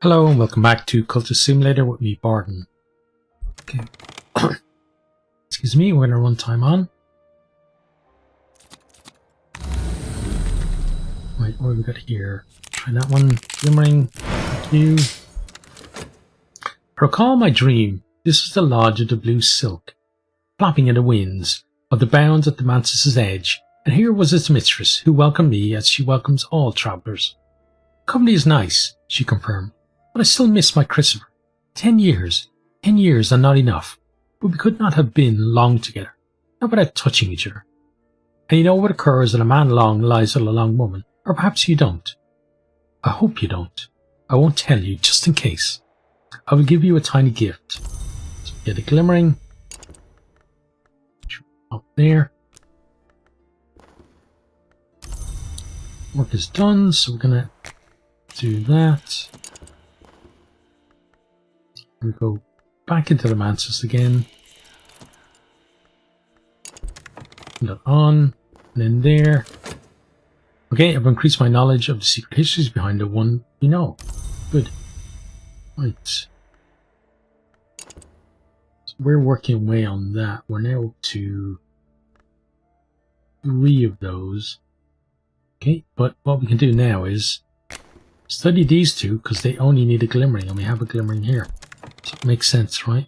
Hello and welcome back to Cultist Simulator with me, Barton. Okay. Excuse me, we're going to run time on. Right, what have we got here? Try that one. Glimmering. Thank you. I recall my dream. This was the lodge of the blue silk, flapping in the winds, of the bounds at the mantis' edge, and here was its mistress, who welcomed me as she welcomes all travellers. Company is nice, she confirmed. But I still miss my Christopher. 10 years. 10 years and not enough. But we could not have been long together. Not without touching each other. And you know what occurs when a man long lies with a long woman? Or perhaps you don't. I hope you don't. I won't tell you, just in case. I will give you a tiny gift. So get a glimmering. Up there. Work is done, so we're going to do that. We go back into the mantis again. Put that on, and then there. Okay, I've increased my knowledge of the secret histories behind the one we know. Good. Right. So we're working away on that. We're now up to 3 of those. Okay, but what we can do now is study these 2 because they only need a glimmering, and we have a glimmering here. So it makes sense, right?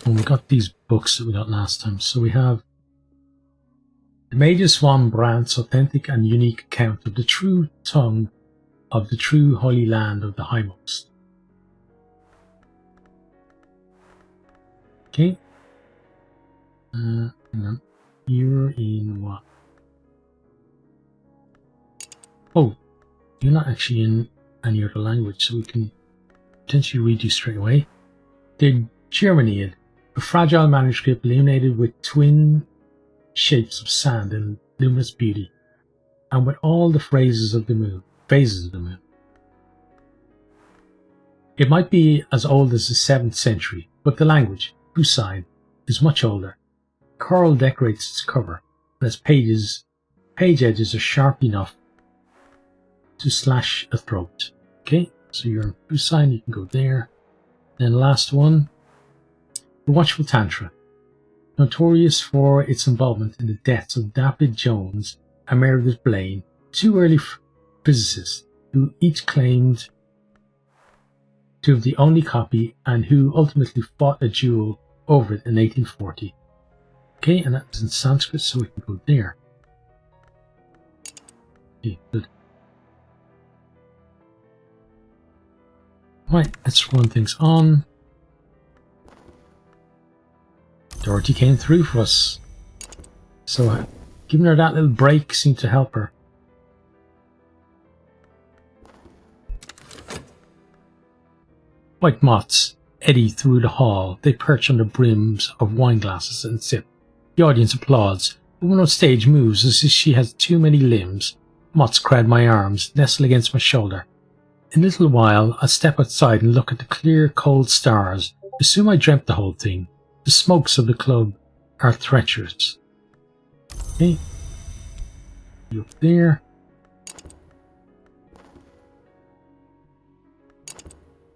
And we got these books that we got last time. So we have the Major Swan Brandt's authentic and unique account of the true tongue of the true holy land of the Highmost. Okay. Hang on. You're in what? Oh, you're not actually in any other language, so we can potentially read you straight away. The Germaniad, a fragile manuscript illuminated with twin shapes of sand and luminous beauty, and with all the phases of the moon. It might be as old as the 7th century, but the language, Husain, is much older. Coral decorates its cover, and its page edges are sharp enough to slash a throat. Okay, so you're in Husain, you can go there. Then last one, the Watchful Tantra, notorious for its involvement in the deaths of David Jones and Meredith Blaine, 2 early physicists who each claimed to have the only copy and who ultimately fought a duel over it in 1840. Okay, and that's in Sanskrit, so we can go there. Okay, good. Right, let's run things on. Dorothy came through for us. So giving her that little break seemed to help her. White moths eddy through the hall. They perch on the brims of wine glasses and sip. The audience applauds. The woman on stage moves as if she has too many limbs. Moths crowd my arms, nestle against my shoulder. In a little while, I'll step outside and look at the clear, cold stars. Assume I dreamt the whole thing. The smokes of the club are treacherous. Okay. You up there.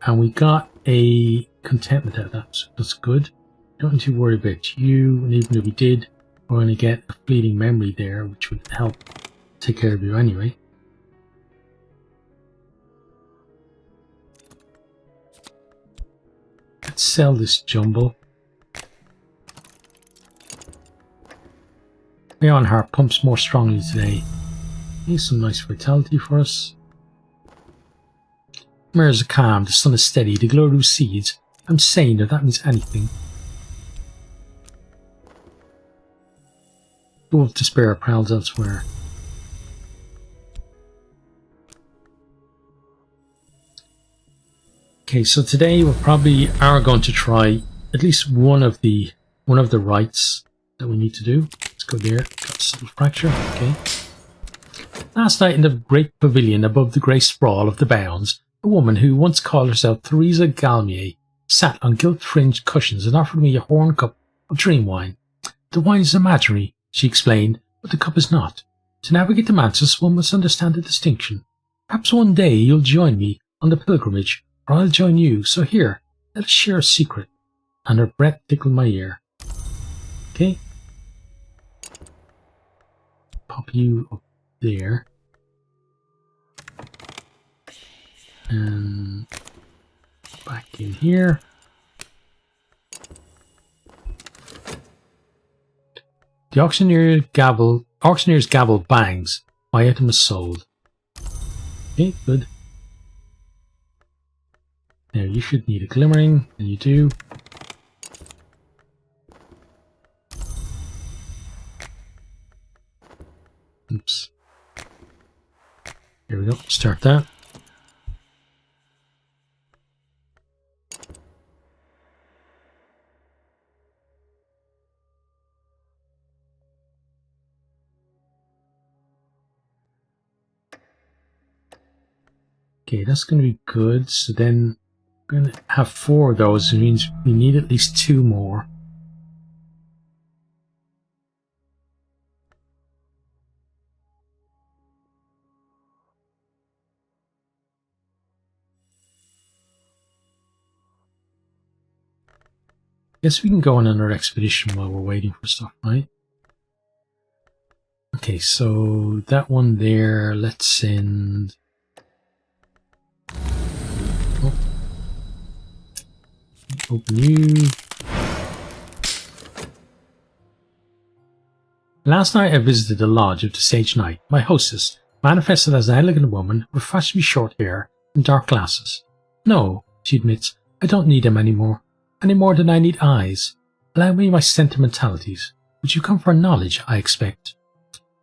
And we got a contentment out of that, so that's good. Don't need to worry about you, and even if we did, we're going to get a fleeting memory there, which would help take care of you anyway. Let's sell this jumble. Leon Heart pumps more strongly today. Here's some nice vitality for us. Mirrors are calm, the sun is steady, the glow recedes. I'm sane if that means anything. Wolf Despair prowls elsewhere. Okay, so today we probably are going to try at least one of the rites that we need to do. Let's go there. Got a subtle fracture. Okay. Last night in the great pavilion above the grey sprawl of the bounds, a woman who once called herself Theresa Galmier sat on gilt-fringed cushions and offered me a horn cup of dream wine. The wine is imaginary, she explained, but the cup is not. To navigate the Mantis, one must understand the distinction. Perhaps one day you'll join me on the pilgrimage, or I'll join you. So here, let us share a secret. And her breath tickled my ear. Okay. Pop you up there. And back in here. The auctioneer's gavel bangs. My item is sold. Okay, good. Now you should need a glimmering, and you do. Oops. Here we go. Start that. Okay, that's going to be good. So then we're going to have 4 of those. It means we need at least 2 more. Guess we can go on another expedition while we're waiting for stuff, right? Okay, so that one there, let's send... Oh. Open you. Last night I visited the lodge of the Sage Knight. My hostess, manifested as an elegant woman with fashionably short hair and dark glasses. No, she admits, I don't need them anymore. Any more than I need eyes. Allow me my sentimentalities. Would you come for knowledge, I expect?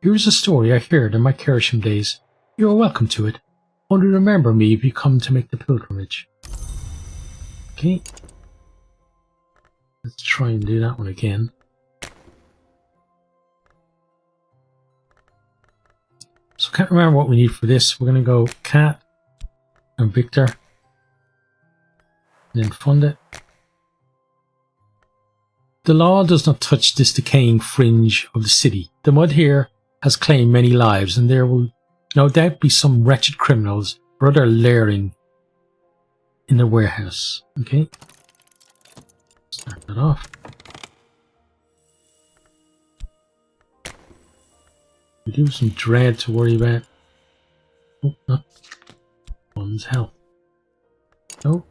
Here is a story I heard in my Kersham days. You are welcome to it. Only remember me if you come to make the pilgrimage. Okay. Let's try and do that one again. So I can't remember what we need for this. We're going to go Cat and Victor. And then fund it. The law does not touch this decaying fringe of the city. The mud here has claimed many lives, and there will no doubt be some wretched criminals or other lairing in the warehouse. Okay. Start that off. We do have some dread to worry about. Oh, no. One's health. No.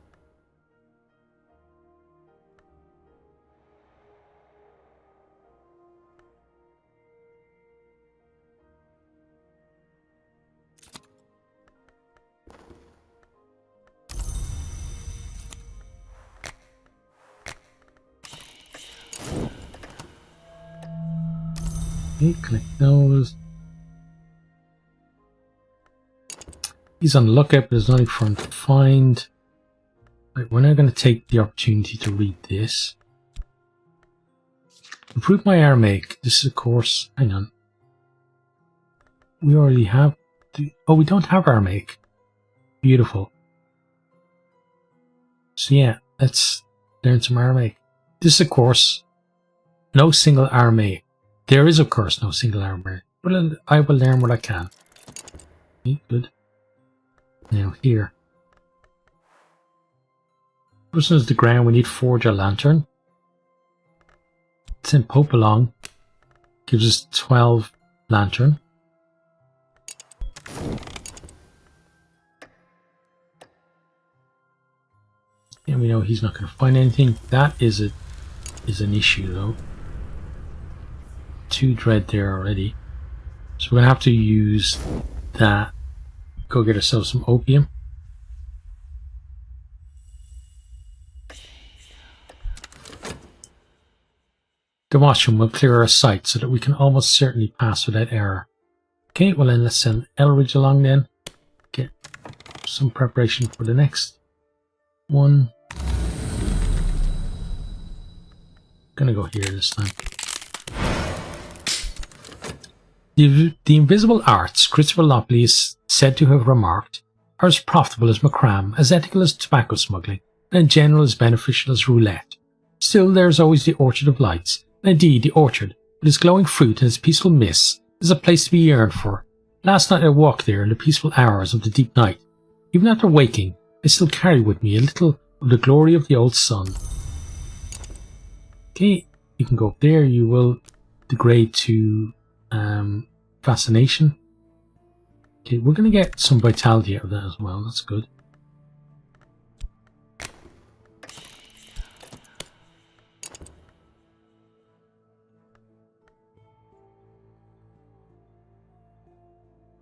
Okay, collect those. He's on the lookout, but there's nothing for him to find. Right, we're now going to take the opportunity to read this. Improve my Aramaic. This is a course. Hang on. We already have. Oh, we don't have Aramaic. Beautiful. So yeah, let's learn some Aramaic. This is a course. No single Aramaic. There is, of course, no single Aramaic. But I will learn what I can. Okay, good. Now here. Person is the ground. We need forge a lantern. Send Pope along. Gives us 12 lantern. And we know he's not going to find anything. That is an issue though. 2 dread there already. So we're going to have to use that. Go get ourselves some opium. The watchroom will clear our sight so that we can almost certainly pass without error. Okay, well then let's send Elridge along then. Get some preparation for the next one. Gonna go here this time. The invisible arts Christopher Lopley is said to have remarked are as profitable as macram, as ethical as tobacco smuggling, and in general as beneficial as roulette. Still, there is always the Orchard of Lights, and indeed the orchard, with its glowing fruit and its peaceful mists, is a place to be yearned for. Last night I walked there in the peaceful hours of the deep night. Even after waking, I still carry with me a little of the glory of the old sun. Okay, you can go up there. You will degrade to fascination. Okay, we're going to get some vitality out of that as well. That's good.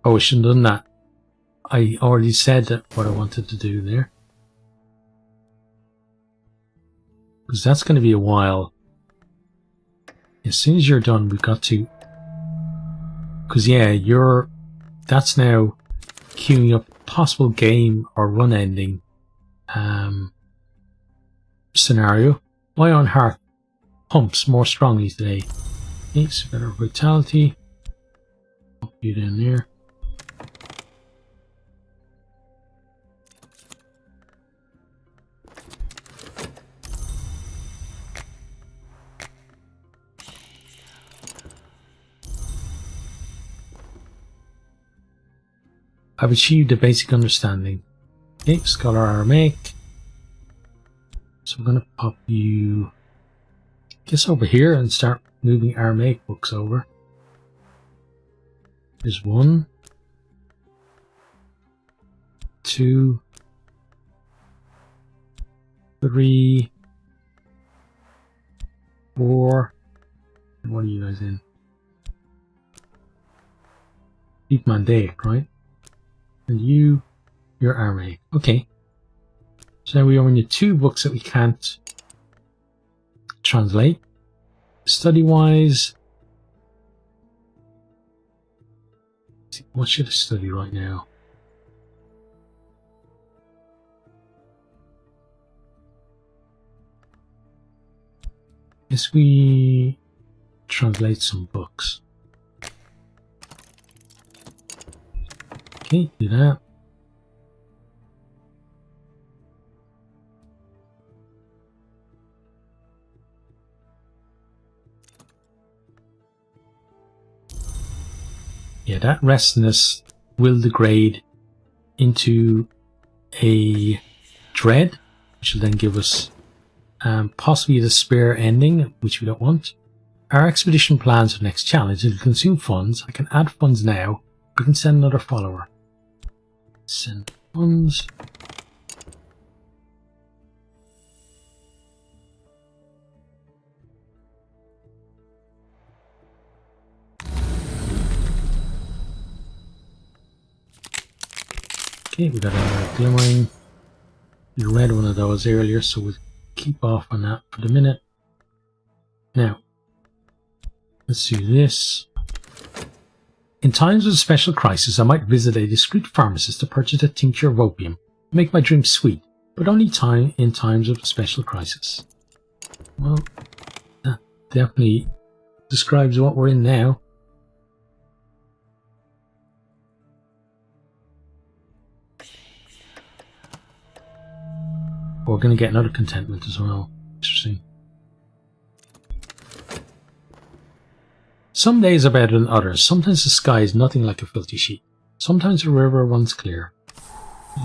Oh, I shouldn't have done that. I already said that what I wanted to do there. Because that's going to be a while. As soon as you're done, we've got to... Because yeah, that's now queuing up possible game or run ending scenario. My own heart pumps more strongly today. Okay, so better vitality. Pop you down there. I've achieved a basic understanding. Okay, Scholar Aramaic. So I'm going to pop you, I guess, over here and start moving Aramaic books over. There's 1, 2, 3, 4. What are you guys in? Deep Mandaic, right? And you're Aramaic. Okay. So now we only need 2 books that we can't translate. Study-wise, what should I study right now? Guess we translate some books. Okay, do that. Yeah, that restlessness will degrade into a dread, which will then give us possibly the spare ending, which we don't want. Our expedition plans for the next challenge will consume funds. I can add funds now. We can send another follower. Send funds. Okay, we got a glimmering. We read one of those earlier, so we'll keep off on that for the minute. Now, let's do this. In times of special crisis, I might visit a discreet pharmacist to purchase a tincture of opium to make my dreams sweet, but only in times of special crisis. Well, that definitely describes what we're in now. We're going to get another contentment as well. Interesting. Some days are better than others. Sometimes the sky is nothing like a filthy sheet. Sometimes the river runs clear.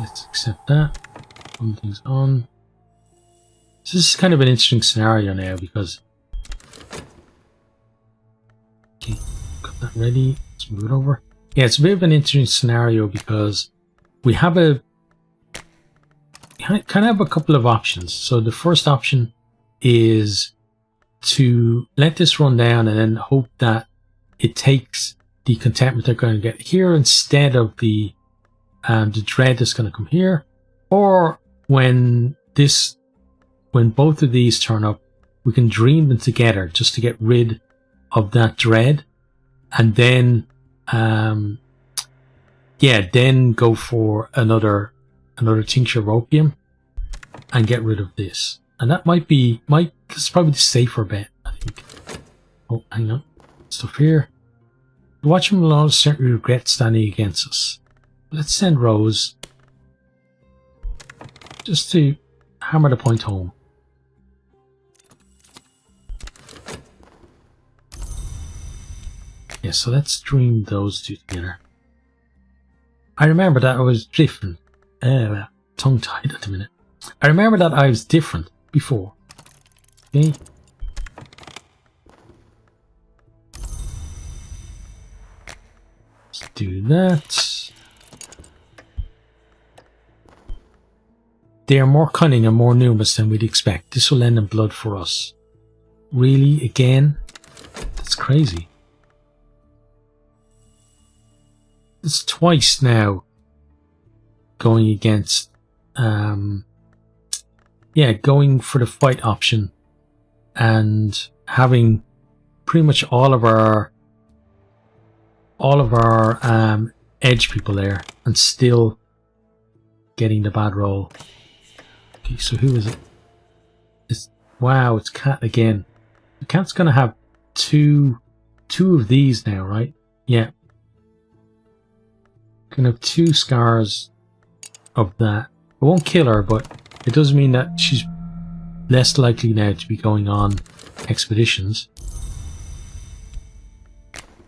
Let's accept that. Something's on. So this is kind of an interesting scenario now because... Okay, got that ready. Let's move it over. Yeah, it's a bit of an interesting scenario because we have kind of have a couple of options. So the first option is to let this run down and then hope that it takes the contentment they're going to get here instead of the dread that's going to come here. Or when both of these turn up, we can dream them together just to get rid of that dread, and then then go for another tincture of opium and get rid of this. And that that's probably the safer bet, I think. Oh, hang on. Stuff here. The Watchman will always certainly regret standing against us. Let's send Rose just to hammer the point home. Yeah, so let's dream those two together. I remember that I was different. Tongue-tied at the minute. I remember that I was different before. Okay. Let's do that. They are more cunning and more numerous than we'd expect. This will end in blood for us. Really? Again? That's crazy. It's twice now going against going for the fight option and having pretty much all of our edge people there and still getting the bad roll. Okay, so who is it? Wow, it's Cat again. The Cat's gonna have two of these now, right? Yeah. Gonna have 2 scars of that. It won't kill her, but it does mean that she's less likely now to be going on expeditions.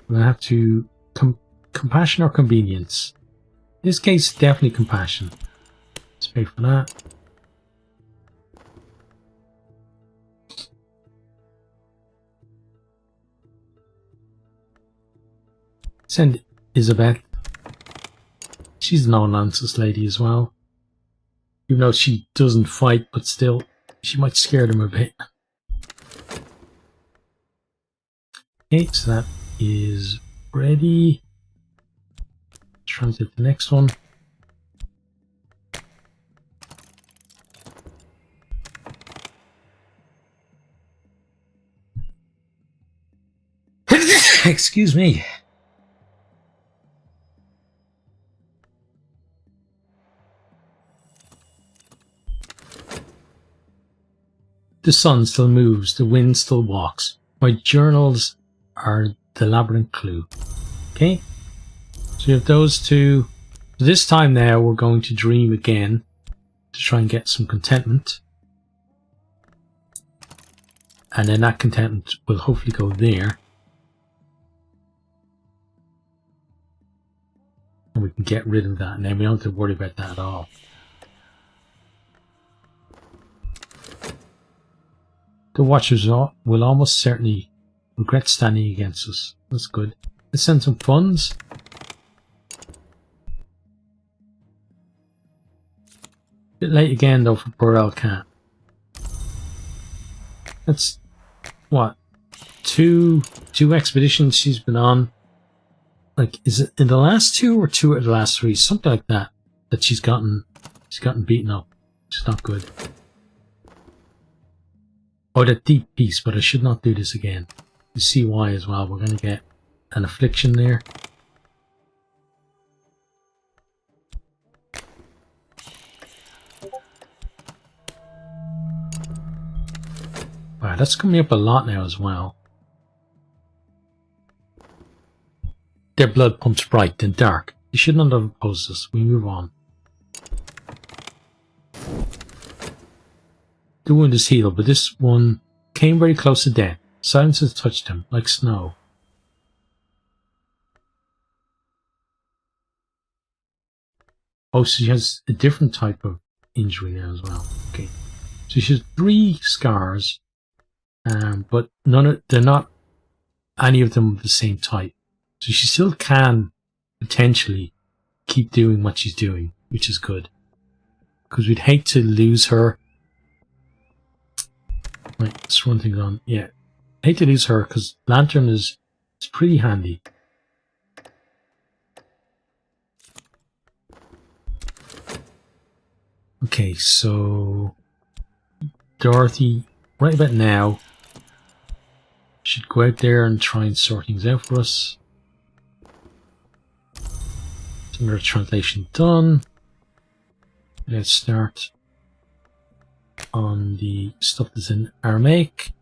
We're gonna have to compassion or convenience. In this case, definitely compassion. Let's pay for that. Send Isabeth. She's a no-nonsense lady as well. Even though she doesn't fight, but still, she might scare them a bit. Okay, so that is ready. Translate the next one. Excuse me. The sun still moves, the wind still walks. My journals are the labyrinth clue. Okay, so you have those two. This time now we're going to dream again to try and get some contentment. And then that contentment will hopefully go there. And we can get rid of that, and then we don't have to worry about that at all. The Watchers will almost certainly regret standing against us. That's good. Let's send some funds. Bit late again though for poor El Cat. That's what? Two expeditions she's been on. Like, is it in the last 2 or 2 of the last 3? Something like that. That she's gotten beaten up. Which is not good. Oh, that deep piece, but I should not do this again. You see why as well. We're going to get an affliction there. Wow, that's coming up a lot now as well. Their blood pumps bright and dark. They should not have opposed us. We move on. The wound is healed, but this one came very close to death. Silence has touched him, like snow. Oh, so she has a different type of injury now as well. Okay. So she has 3 scars, but they're not any of them of the same type. So she still can potentially keep doing what she's doing, which is good. Because we'd hate to lose her. Right, let's run things on. Yeah. I hate to lose her because Lantern is pretty handy. Okay, so Dorothy, right about now, should go out there and try and sort things out for us. Another translation done. Let's start on the stuff that's in Aramaic.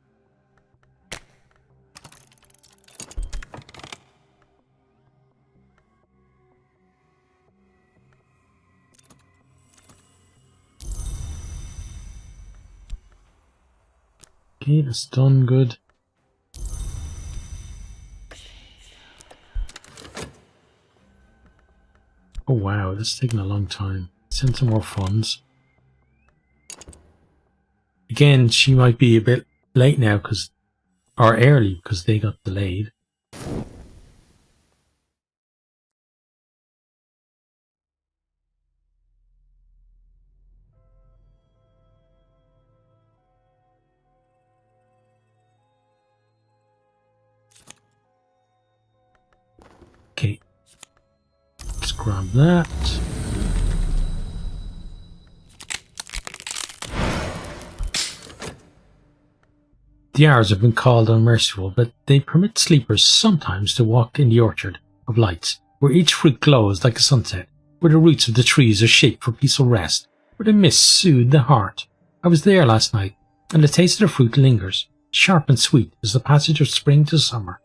Okay, that's done, good. wow, that's taking a long time. Send some more funds. Again, she might be a bit late now or early because they got delayed. Okay, let's grab that. The hours have been called unmerciful, but they permit sleepers sometimes to walk in the orchard of lights, where each fruit glows like a sunset, where the roots of the trees are shaped for peaceful rest, where the mists soothe the heart. I was there last night, and the taste of the fruit lingers, sharp and sweet as the passage of spring to summer.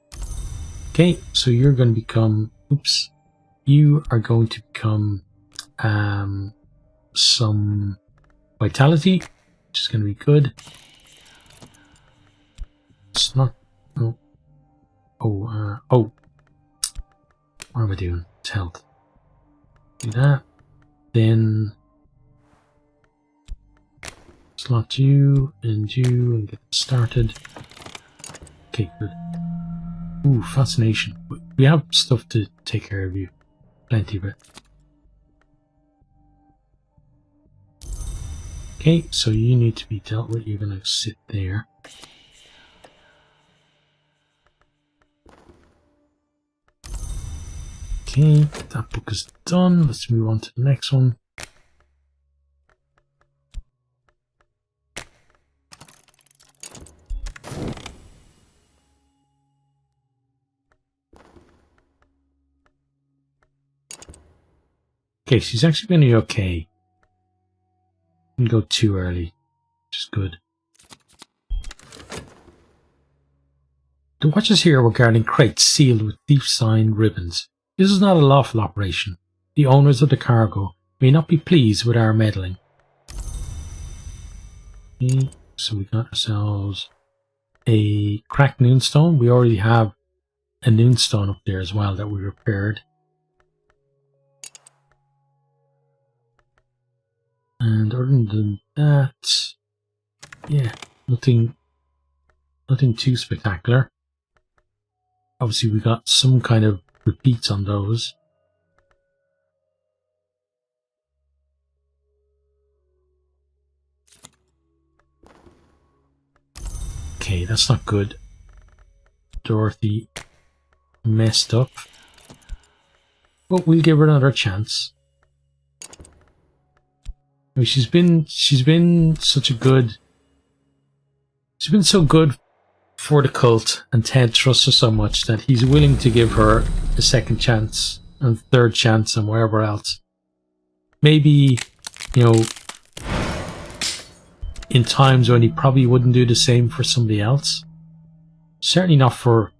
Okay, so you're going to become... Oops. You are going to become some vitality, which is going to be good. It's not... Oh. Oh. What am I doing? It's health. Do that. Then slot you and get started. Okay, good. Ooh, fascination. We have stuff to take care of you. Plenty of it. Okay, so you need to be dealt with. You're going to sit there. Okay, that book is done. Let's move on to the next one. Okay, she's actually going to be okay. Didn't go too early, which is good. The watchers here were guarding crates sealed with thief-sign ribbons. This is not a lawful operation. The owners of the cargo may not be pleased with our meddling. Okay, so we got ourselves a cracked noonstone. We already have a noonstone up there as well that we repaired. And other than that, yeah, nothing too spectacular. Obviously, we got some kind of repeats on those. Okay, that's not good. Dorothy messed up. But we'll give her another chance. I mean, she's been such a good... She's been so good for the cult, and Ted trusts her so much that he's willing to give her a second chance and third chance and wherever else. Maybe, you know, in times when he probably wouldn't do the same for somebody else. Certainly not for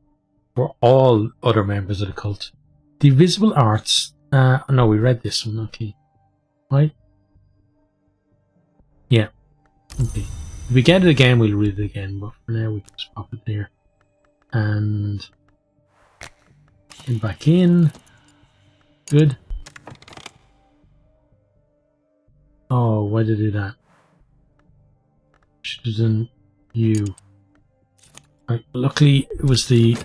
all other members of the cult. The visible arts... no, we read this one, okay. Right? Yeah. Okay. If we get it again, we'll read it again, but for now we can just pop it there. And back in. Good. Oh, why did I do that? Should have done you. Right, luckily it was the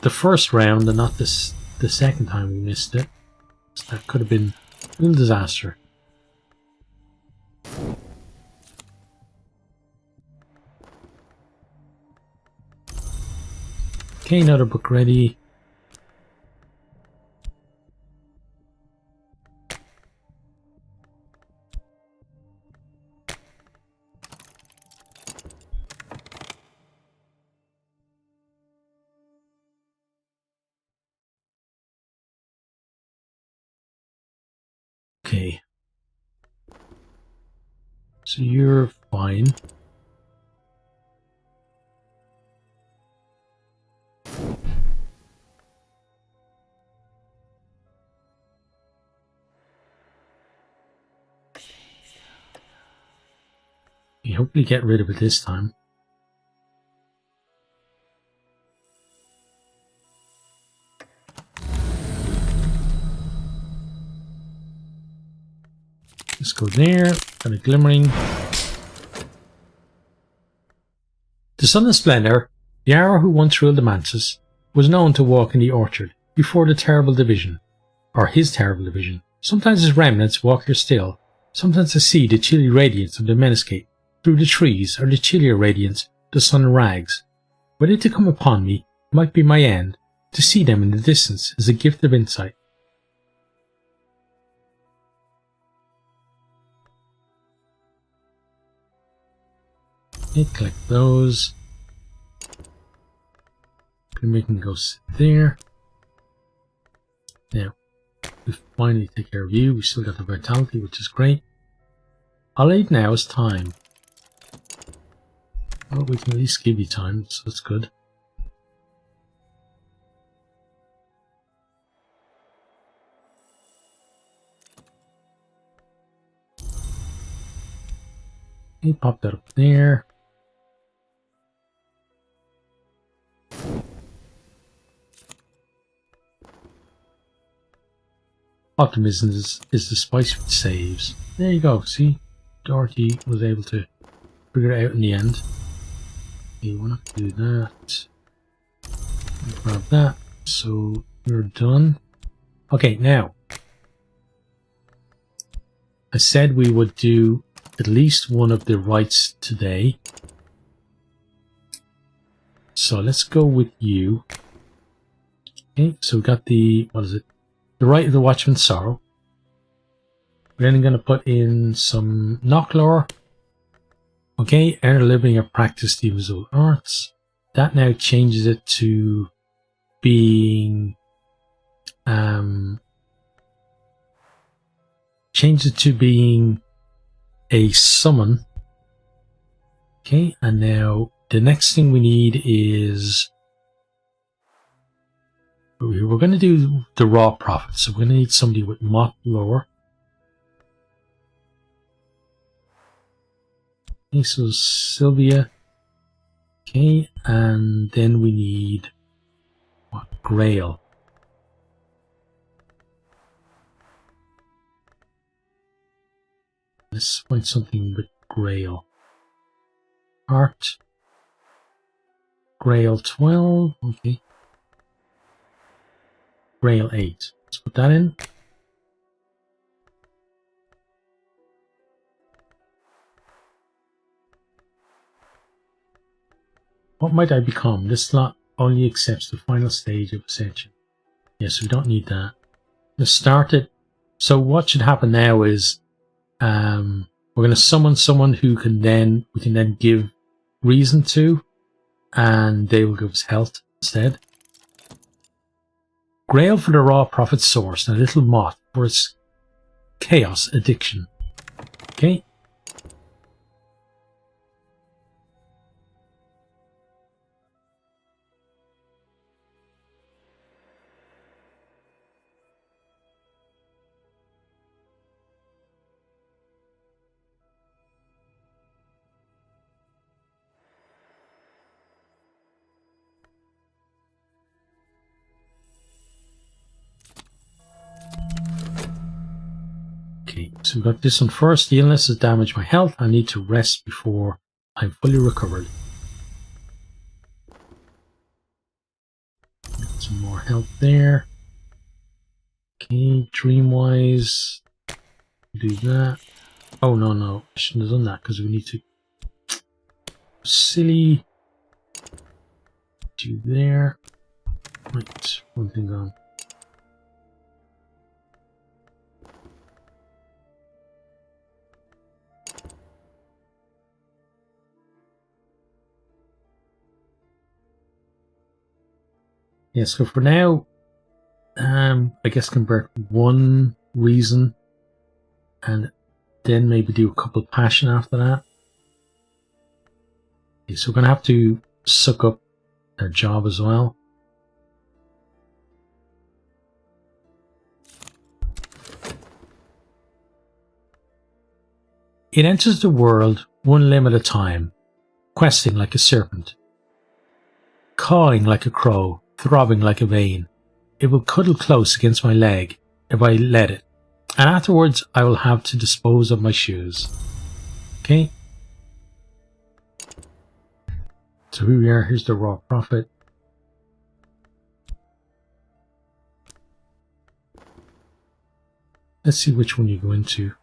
first round and not the second time we missed it. So that could have been a little disaster. Okay, another book ready. Okay. So you're fine. You hopefully get rid of it this time. Let's go there. Got a glimmering. The Sunless Splendor, the Arrow who once ruled the Mantis, was known to walk in the orchard before the terrible division, or his terrible division. Sometimes his remnants walk here still. Sometimes I see the chilly radiance of the Meniscape through the trees, or the chillier radiance the sun rags. Were they to come upon me, it might be my end. To see them in the distance is a gift of insight. Okay, collect those. Then we can go sit there. Now, we finally take care of you. We still got the vitality, which is great. All I need now is time. Well, we can at least give you time, so that's good. Okay, pop that up there. Optimism is the spice which saves. There you go, see? Dorothy was able to figure it out in the end. Okay, we're not going to do that. Grab that. So, we're done. Okay, now. I said we would do at least one of the rites today. So, let's go with you. Okay, so we got the, what is it? The Rite of the Watchman's Sorrow. We're then going to put in some Knocklore. Okay, earn a living or practice the invisible arts. That now changes it to being a summon. Okay, and now the next thing we need is we're going to do the raw prophet, so we're going to need somebody with moth lore. Okay, so Sylvia. Okay, and then we need what? Grail. Let's find something with Grail. Art. Grail 12. Okay. Grail 8. Let's put that in. What might I become? This slot only accepts the final stage of Ascension. Yes, we don't need that. Let's start it. So what should happen now is we're going to summon someone who we can then give reason to, and they will give us health instead. Grail for the raw prophet source, and a little moth for its chaos addiction. Okay. Okay, so we've got this one first. The illness has damaged my health. I need to rest before I'm fully recovered. Got some more health there. Okay, Dreamwise. Do that. Oh, no. I shouldn't have done that because we need to... Silly. Do there. Right, one thing gone. Yeah, so for now, I guess convert one reason and then maybe do a couple passion after that. Okay, so we're going to have to suck up their job as well. It enters the world one limb at a time, questing like a serpent, cawing like a crow, throbbing like a vein. It will cuddle close against my leg if I let it, And afterwards, I will have to dispose of my shoes. Okay. So here we are. Here's the raw profit. Let's see which one you go into.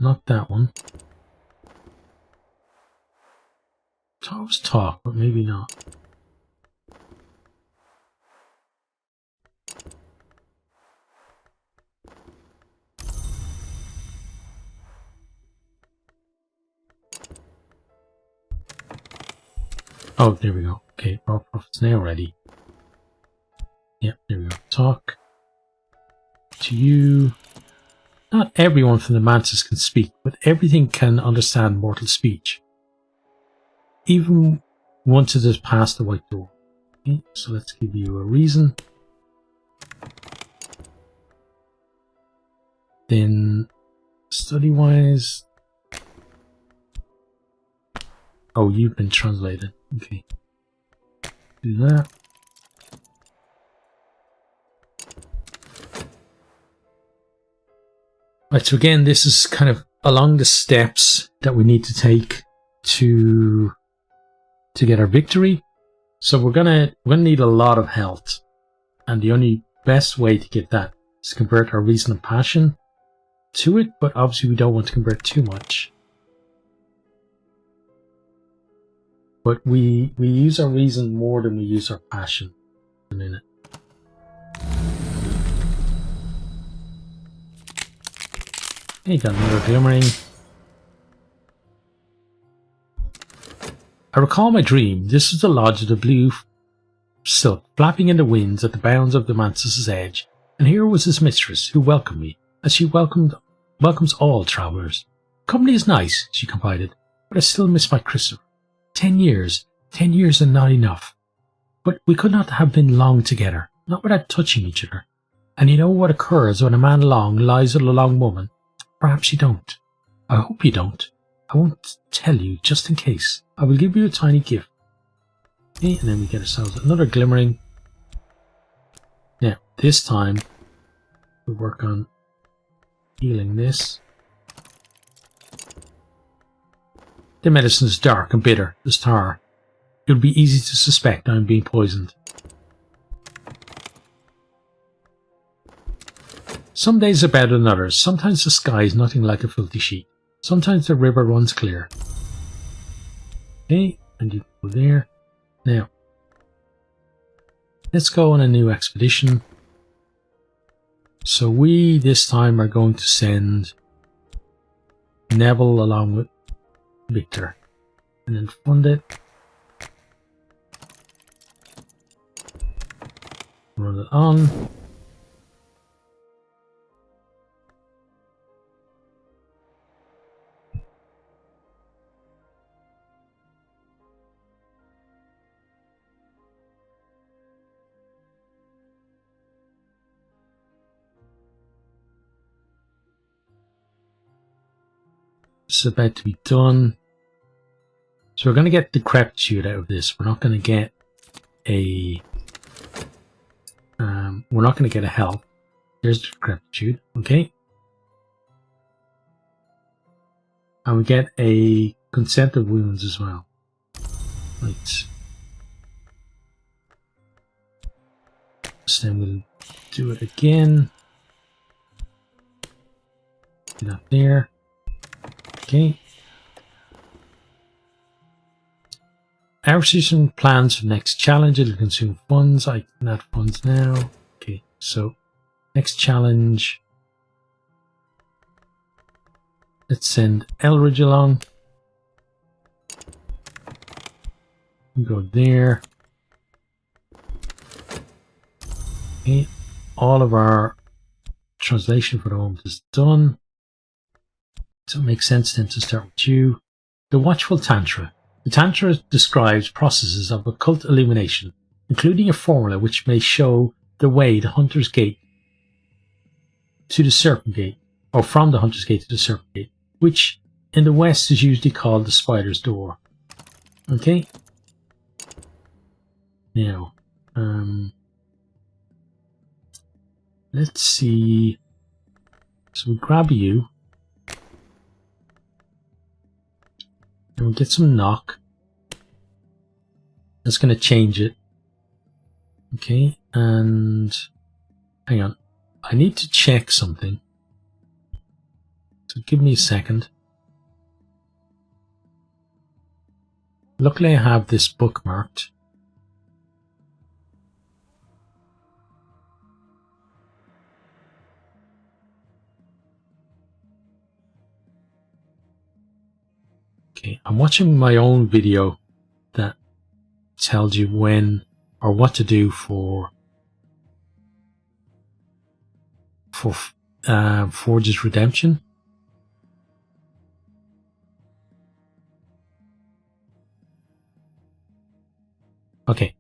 Not that one. I was talk, but maybe not. Oh, there we go. Okay, raw profits now ready. Yep, there we go. Talk to you. Not everyone from the mantis can speak, but everything can understand mortal speech. Even once it has passed the white door. Okay, so let's give you a reason. Then, study-wise... Oh, you've been translated. Okay. Do that. Right, so again, this is kind of along the steps that we need to take to get our victory. So we're gonna need a lot of health, and the only best way to get that is to convert our reason and passion to it. But obviously, we don't want to convert too much. But we use our reason more than we use our passion at the minute. Okay, got another glimmering. I recall my dream. This was the lodge of the blue silk, flapping in the winds at the bounds of the mantis's edge, and here was his mistress, who welcomed me, as she welcomes all travellers. Company is nice, she confided, but I still miss my Christopher. 10 years and not enough. But we could not have been long together, not without touching each other. And you know what occurs when a man long lies with a long woman? Perhaps you don't. I hope you don't. I won't tell you, just in case. I will give you a tiny gift. Okay, and then we get ourselves another glimmering. Now, this time, we'll work on healing this. The medicine is dark and bitter as tar. It would be easy to suspect I am being poisoned. Some days are better than others. Sometimes the sky is nothing like a filthy sheet. Sometimes the river runs clear. Okay, and you go there. Now, let's go on a new expedition. So we, this time, are going to send Neville along with Victor, and then fund it, run it on. It's about to be done. So we're going to get decrepitude out of this. We're not going to get a health. There's decrepitude, okay? And we get a consent of wounds as well. Right. So then we'll do it again. Do that there. Okay. Acquisition plans for next challenge. It'll consume funds. I can add funds now. Okay, so next challenge. Let's send Elridge along. We go there. Okay, all of our translation for the moment is done. So it makes sense then to start with you. The Watchful Tantra. The Tantra describes processes of occult illumination, including a formula which may show the way the Hunter's Gate to the Serpent Gate, or from the Hunter's Gate to the Serpent Gate, which in the West is usually called the Spider's Door. Okay? Now, let's see. So we grab you. And we get some knock. That's going to change it. Okay, and hang on. I need to check something. So give me a second. Luckily I have this bookmarked. Okay, I'm watching my own video that tells you when or what to do for Forge's Redemption. Okay,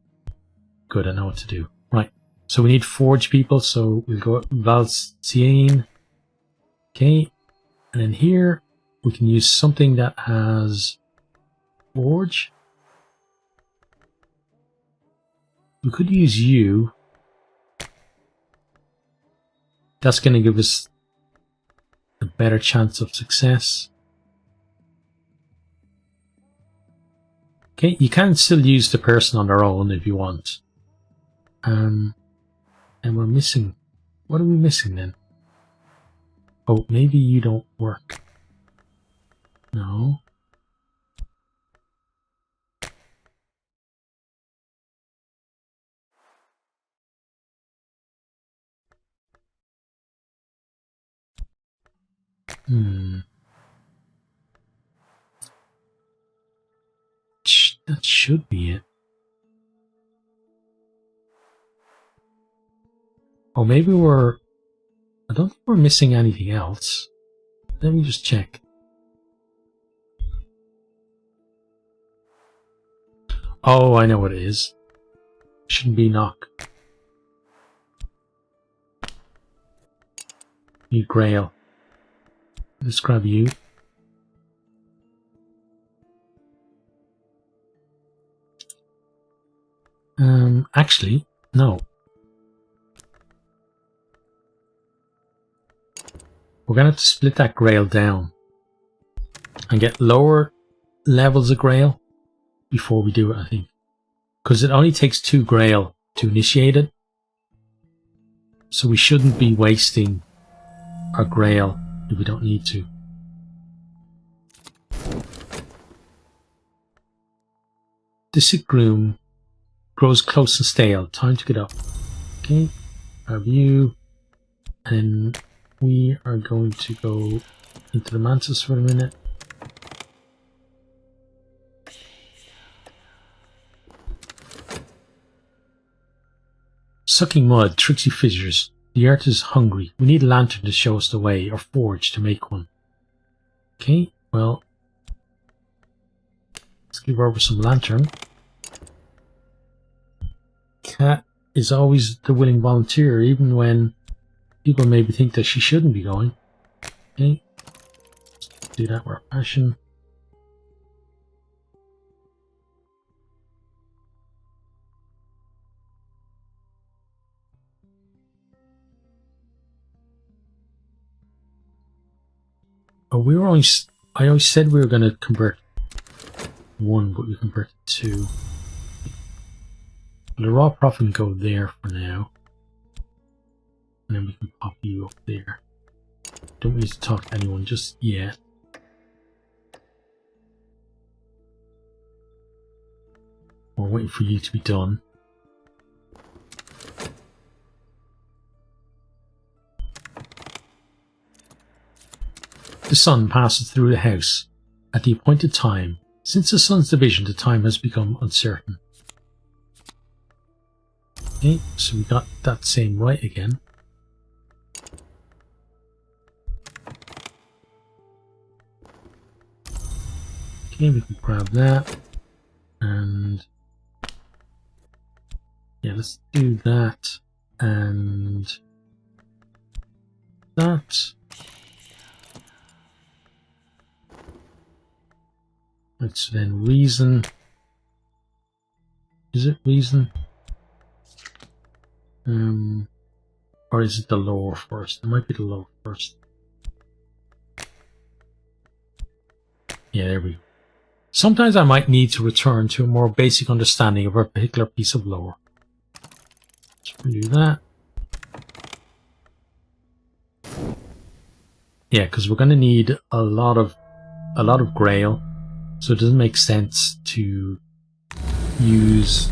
good, I know what to do. Right, so we need Forge people, so we'll go Valciane. Okay, and then here we can use something that has Forge. We could use you. That's going to give us a better chance of success. Okay, you can still use the person on their own if you want. And we're missing. What are we missing then? Oh, maybe you don't work. No. That should be it. Or maybe I don't think we're missing anything else. Let me just check. Oh, I know what it is. Shouldn't be knock. Need Grail. Let's grab you. Actually, no. We're going to have to split that Grail down and get lower levels of Grail before we do it, I think. Because it only takes 2 Grail to initiate it. So we shouldn't be wasting our Grail if we don't need to. The sick groom grows close and stale. Time to get up. Okay, grab you. And we are going to go into the mantis for a minute. Sucking mud, tricksy fissures. The earth is hungry. We need a lantern to show us the way, or forge to make one. Okay, well, let's give her over some lantern. Cat is always the willing volunteer, even when people maybe think that she shouldn't be going. Okay, let's do that with our passion. Oh, I always said we were going to convert 1, but we converted 2. The raw profit can go there for now. And then we can pop you up there. Don't need to talk to anyone just yet. We're waiting for you to be done. The sun passes through the house at the appointed time. Since the sun's division, the time has become uncertain. Okay, so we got that same right again. Okay, we can grab that. And yeah, let's do that. And that. Let's then reason. Is it reason? Or is it the lore first? It might be the lore first. Yeah, there we go. Sometimes I might need to return to a more basic understanding of a particular piece of lore. Let's do that. Yeah, because we're going to need a lot of Grail, so it doesn't make sense to use,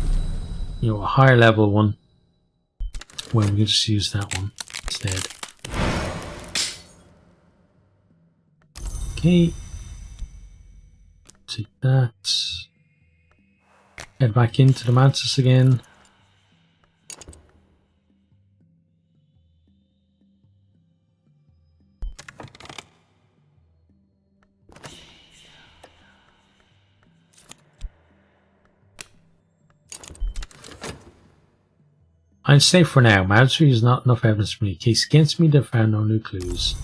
you know, a higher level one when we can just use that one instead. Okay, take that. Head back into the Mantis again. I'm safe for now. My adversary is not enough evidence for me. Case against me, they found no new clues.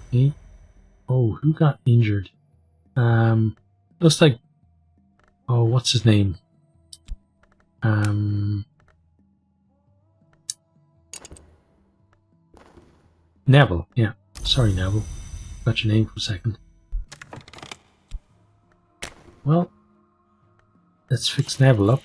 Okay. Oh, who got injured? Looks like... Oh, what's his name? Neville. Yeah. Sorry, Neville. Got your name for a second. Well, let's fix Neville up.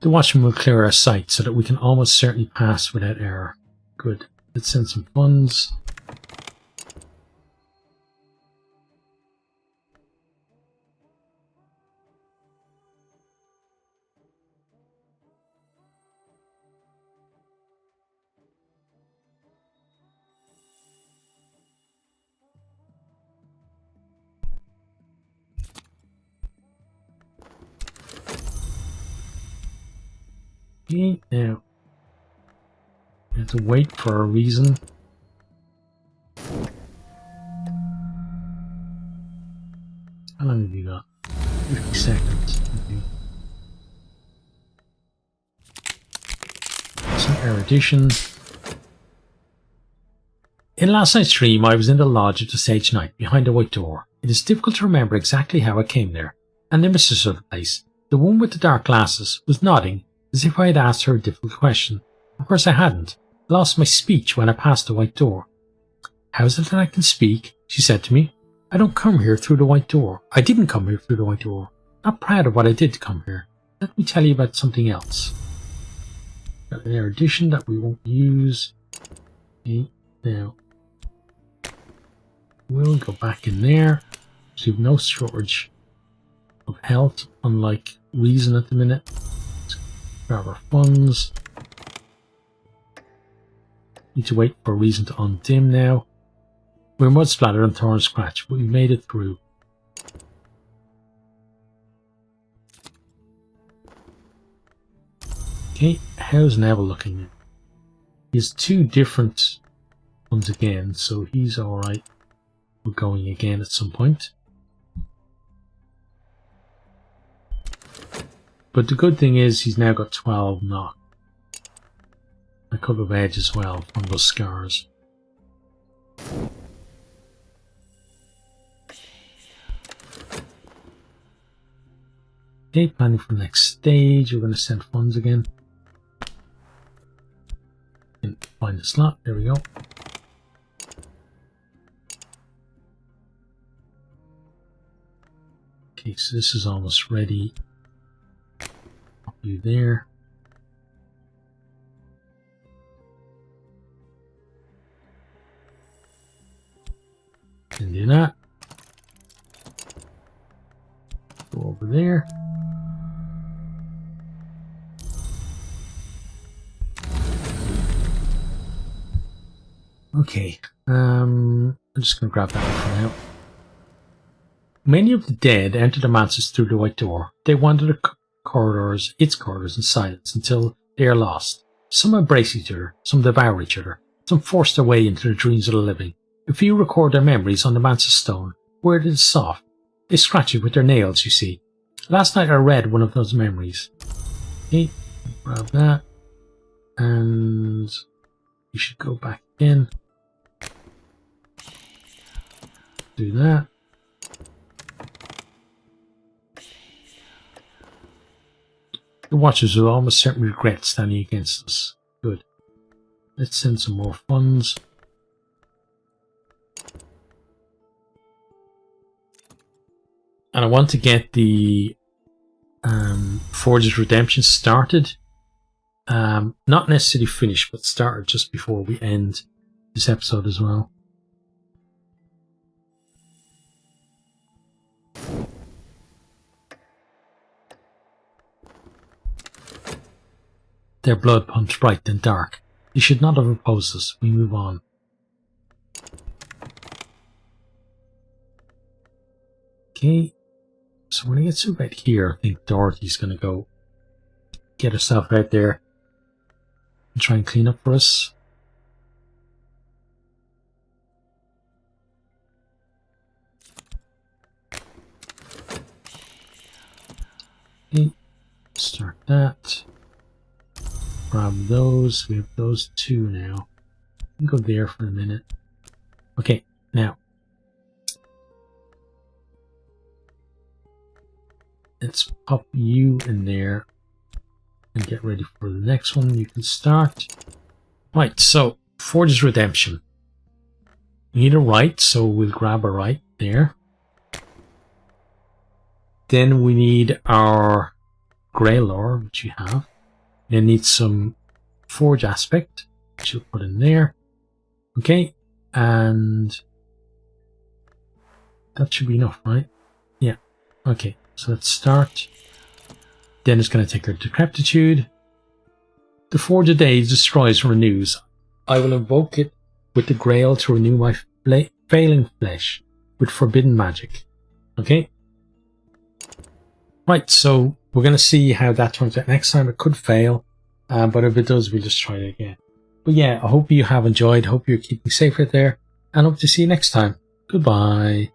The watchman will clear our sight so that we can almost certainly pass without error. Good. Let's send some funds. Okay, now we have to wait for a reason. How long have you got? 50 seconds. Okay. Some erudition. In last night's dream, I was in the lodge of the Sage Knight behind a white door. It is difficult to remember exactly how I came there, and the mistress of the place, the one with the dark glasses, was nodding as if I had asked her a difficult question. Of course I hadn't. I lost my speech when I passed the white door. How is it that I can speak? She said to me. I don't come here through the white door. I didn't come here through the white door. Not proud of what I did to come here. Let me tell you about something else. Got an erudition that we won't use. Okay, now we'll go back in there. So we have no shortage of health, unlike reason at the minute. Let's grab our funds. Need to wait for reason to undim now. We're mud splattered and torn and scratched, but we made it through. Okay, how's Neville looking? He has two different ones again, so he's alright. We're going again at some point. But the good thing is he's now got 12 knock. A couple of edge as well from those scars. Okay, planning for the next stage. We're going to send funds again. And find the slot. There we go. Okay, so this is almost ready. Pop you there. And do that. Go over there. Okay, I'm just going to grab that one for now. Many of the dead enter the mantis through the white door. They wander the corridors, its corridors in silence until they are lost. Some embrace each other, some devour each other, some force their way into the dreams of the living. A few record their memories on the mantis stone, where it is soft. They scratch it with their nails, you see. Last night I read one of those memories. Okay, grab that. And you should go back in. Do that. The Watchers will almost certainly regret standing against us. Good. Let's send some more funds. And I want to get the Forge's Redemption started. Not necessarily finished, but started just before we end this episode as well. Their blood pumps bright and dark. They should not have opposed us. We move on. Okay. So when I get to about here, I think Dorothy's going to go get herself out there and try and clean up for us. Okay. Start that. Grab those. We have those two now. Go there for a minute. Okay, now. Let's pop you in there and get ready for the next one. You can start. Right, so Forge's Redemption. We need a right, so we'll grab a right there. Then we need our Grey Lore, which you have. Then need some Forge Aspect, which you'll put in there. Okay, and that should be enough, right? Yeah, okay. So let's start. Then it's going to take our Decrepitude. The Forge of Days destroys and renews. I will invoke it with the Grail to renew my failing flesh with forbidden magic. Okay? Right, so we're going to see how that turns out next time. It could fail, but if it does, we'll just try it again. But yeah, I hope you have enjoyed. Hope you're keeping safe out there. And hope to see you next time. Goodbye.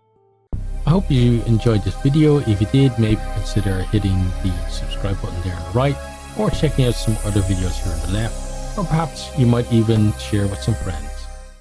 I hope you enjoyed this video. If you did, maybe consider hitting the subscribe button there on the right, or checking out some other videos here on the left, or perhaps you might even share with some friends.